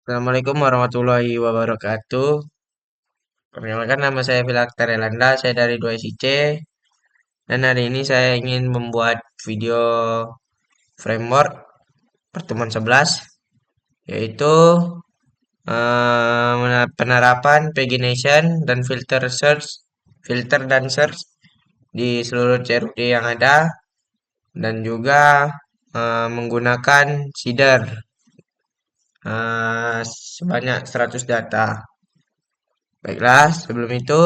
Assalamualaikum warahmatullahi wabarakatuh. Perkenalkan nama saya Filakter Elanda, saya dari 2SIC dan hari ini saya ingin membuat video framework pertemuan 11 yaitu penerapan pagination dan filter dan search di seluruh CRUD yang ada dan juga menggunakan seeder sebanyak 100 data. Baiklah, sebelum itu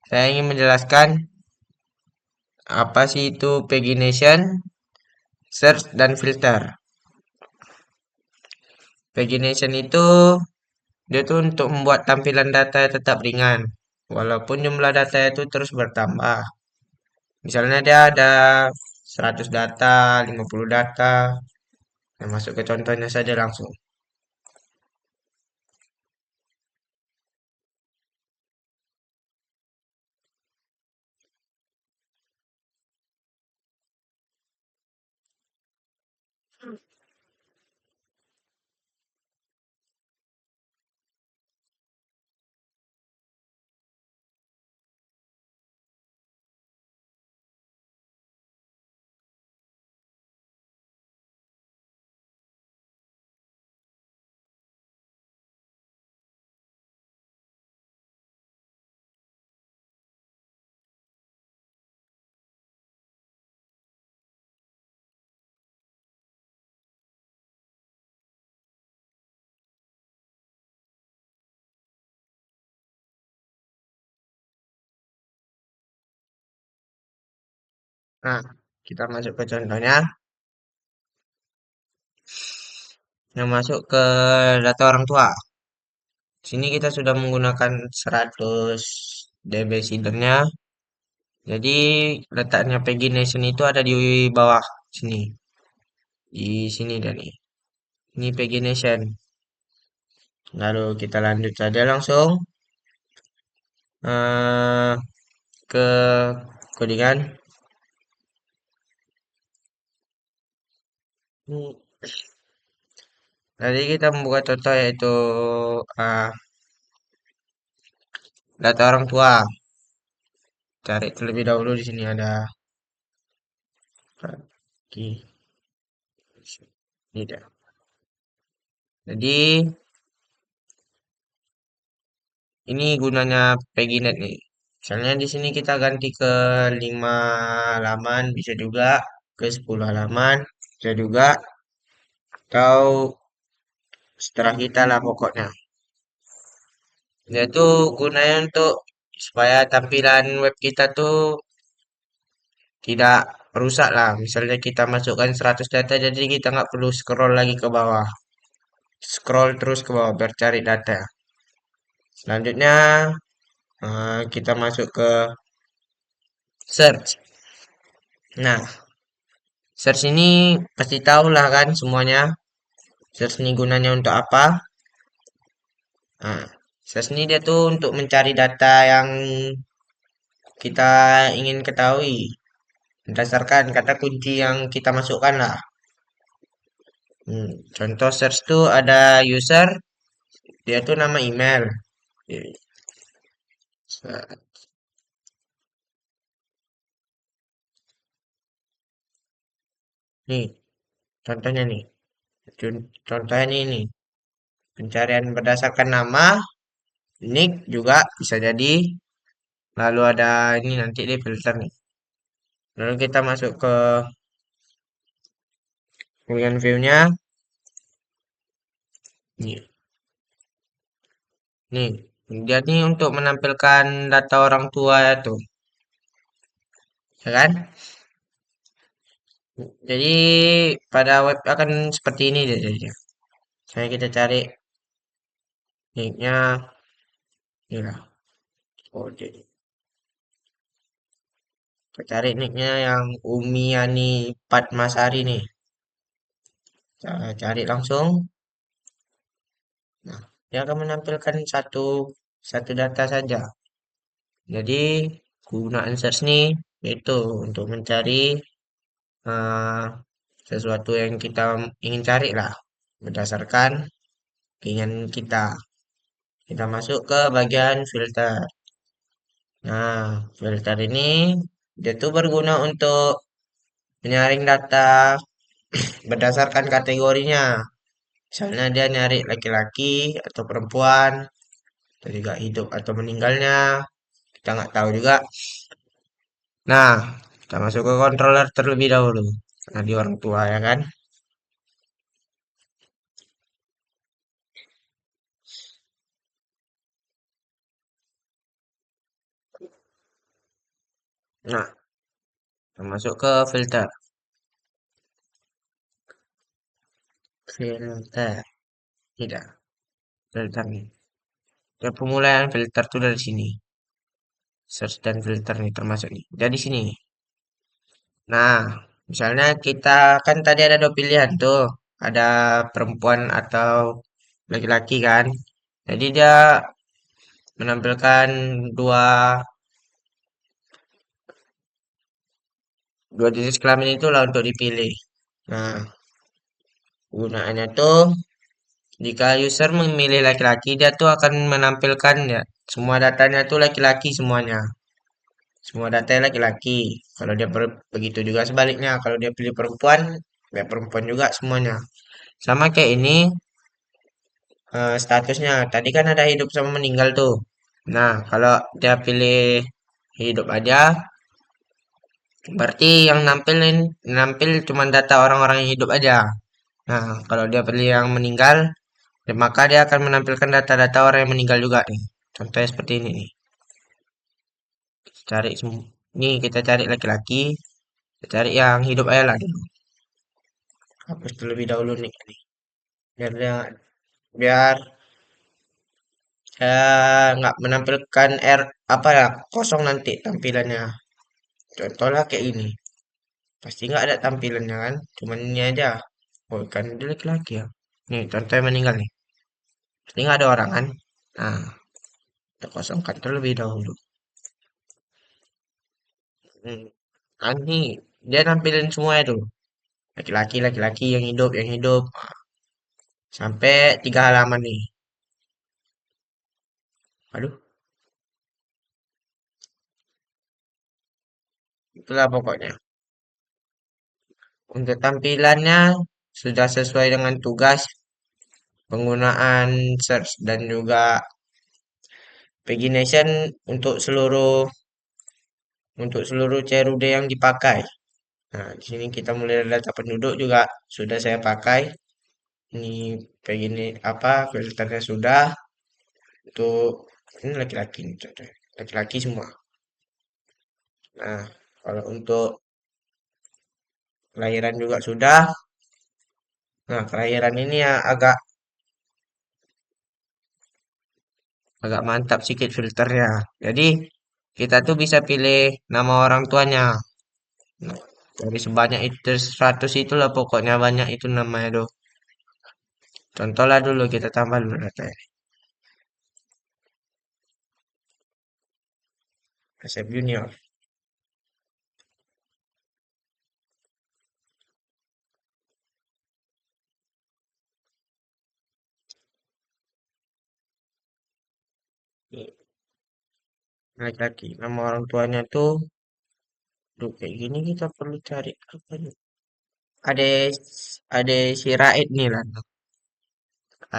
saya ingin menjelaskan apa sih itu pagination, search, dan filter. Pagination itu dia tuh untuk membuat tampilan data tetap ringan, walaupun jumlah data itu terus bertambah. Misalnya dia ada 100 data, 50 data. Nah, masuk ke contohnya saja langsung. Nah, kita masuk ke contohnya. Yang masuk ke data orang tua. Sini kita sudah menggunakan 100 DB seedernya. Jadi letaknya pagination itu ada di bawah sini. Di sini dan nih. Ini pagination. Lalu kita lanjut saja langsung eh, ke codingan. Tadi kita membuka contoh yaitu eh, data orang tua. Cari terlebih dahulu di sini ada tidak. Jadi ini gunanya PagiNet nih. Misalnya di sini kita ganti ke 5 halaman, bisa juga ke 10 halaman, bisa juga atau setelah kita lah pokoknya. Yaitu gunanya untuk supaya tampilan web kita tuh tidak rusak lah. Misalnya kita masukkan 100 data, jadi kita nggak perlu scroll lagi ke bawah. Scroll terus ke bawah biar cari data. Selanjutnya kita masuk ke search. Nah, search ini pasti tahu lah kan semuanya. Search ini gunanya untuk apa? Nah, search ini dia tuh untuk mencari data yang kita ingin ketahui berdasarkan kata kunci yang kita masukkan lah. Contoh search tuh ada user, dia tuh nama email. Nih, contohnya nih. Contohnya ini. Pencarian berdasarkan nama, nick juga bisa jadi. Lalu ada ini nanti dia filter nih. Lalu kita masuk ke bagian view-nya. Nih, nih. Dia nih untuk menampilkan data orang tua itu, ya kan? Jadi pada web akan seperti ini dia jadinya. Saya kita cari nicknya, ya. Oh, jadi kita cari nicknya yang Umiani Padmasari nih. Kita cari langsung. Nah, dia akan menampilkan satu data saja. Jadi kegunaan search nih yaitu untuk mencari eh, sesuatu yang kita ingin cari lah berdasarkan keinginan kita. Kita masuk ke bagian filter. Nah, filter ini dia tuh berguna untuk menyaring data berdasarkan kategorinya. Misalnya dia nyari laki-laki atau perempuan, atau juga hidup atau meninggalnya. Kita nggak tahu juga. Nah, kita masuk ke controller terlebih dahulu. Nah, di orang tua ya kan. Nah, kita masuk ke filter. Filter. Tidak, filter nih. Ya, pemulaian filter tuh dari sini. Search dan filter nih termasuk nih. Jadi sini. Nah, misalnya kita kan tadi ada dua pilihan tuh. Ada perempuan atau laki-laki kan. Jadi dia menampilkan dua dua jenis kelamin itulah untuk dipilih. Nah, gunaannya tuh jika user memilih laki-laki, dia tuh akan menampilkan ya semua datanya tuh laki-laki semuanya. Semua data laki-laki. Kalau dia begitu juga sebaliknya. Kalau dia pilih perempuan, ya perempuan juga semuanya. Sama kayak ini statusnya. Tadi kan ada hidup sama meninggal tuh. Nah, kalau dia pilih hidup aja, berarti yang nampil cuma data orang-orang yang hidup aja. Nah, kalau dia pilih yang meninggal, ya maka dia akan menampilkan data-data orang yang meninggal juga nih. Contohnya seperti ini nih. Cari nih kita cari laki-laki, kita cari yang hidup aja lah dulu. Hapus terlebih dahulu nih. Biar biar saya nggak menampilkan apa ya kosong nanti tampilannya. Contohnya kayak ini. Pasti nggak ada tampilannya kan. Cuman ini aja. Oh kan dia laki-laki ya. Nih contohnya meninggal nih. Pasti nggak ada orang kan. Nah kita kosongkan terlebih dahulu. Hmm. Kan nih dia nampilin semua itu. Laki-laki, laki-laki yang hidup, yang hidup. Sampai 3 halaman nih. Aduh, itulah pokoknya. Untuk tampilannya sudah sesuai dengan tugas penggunaan search dan juga pagination untuk seluruh CRUD yang dipakai. Nah, di sini kita mulai dari data penduduk juga sudah saya pakai. Ini begini apa filternya sudah untuk ini laki-laki nih contohnya. Laki-laki semua. Nah, kalau untuk kelahiran juga sudah. Nah, kelahiran ini ya agak agak mantap sedikit filternya. Jadi kita tuh bisa pilih nama orang tuanya. Nah, dari sebanyak itu 100 itulah pokoknya banyak itu namanya tuh. Contohlah dulu kita tambah dulu datanya. Asep Junior. Laki-laki. Nama orang tuanya tuh, tuh kayak gini kita perlu cari apa nih? Ade, Ade si Raid nih lah.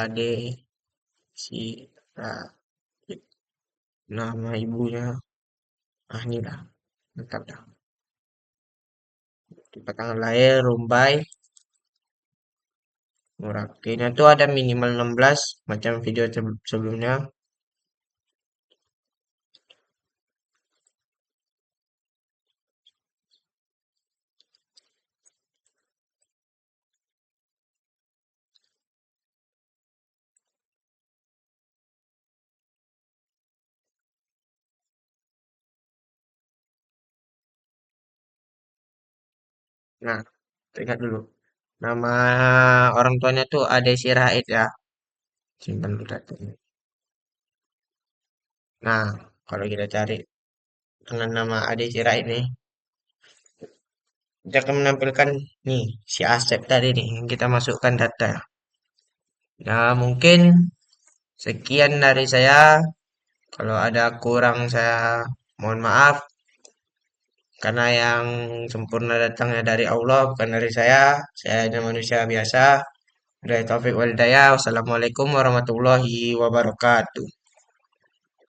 Ade si Raid. Nama ibunya. Ah ini lah. Lengkap dah. Tempat tanggal lahir, Rumbai, Murakinya tuh ada minimal 16 macam video sebelumnya. Nah, ingat dulu. Nama orang tuanya tuh Ade Sirait ya. Simpan dulu datanya. Nah, kalau kita cari dengan nama Ade Sirait nih, kita akan menampilkan nih si Asep tadi nih yang kita masukkan data. Ya, mungkin sekian dari saya. Kalau ada kurang saya mohon maaf karena yang sempurna datangnya dari Allah bukan dari saya. Saya hanya manusia biasa. Dari Taufik Walidaya. Wassalamualaikum warahmatullahi wabarakatuh.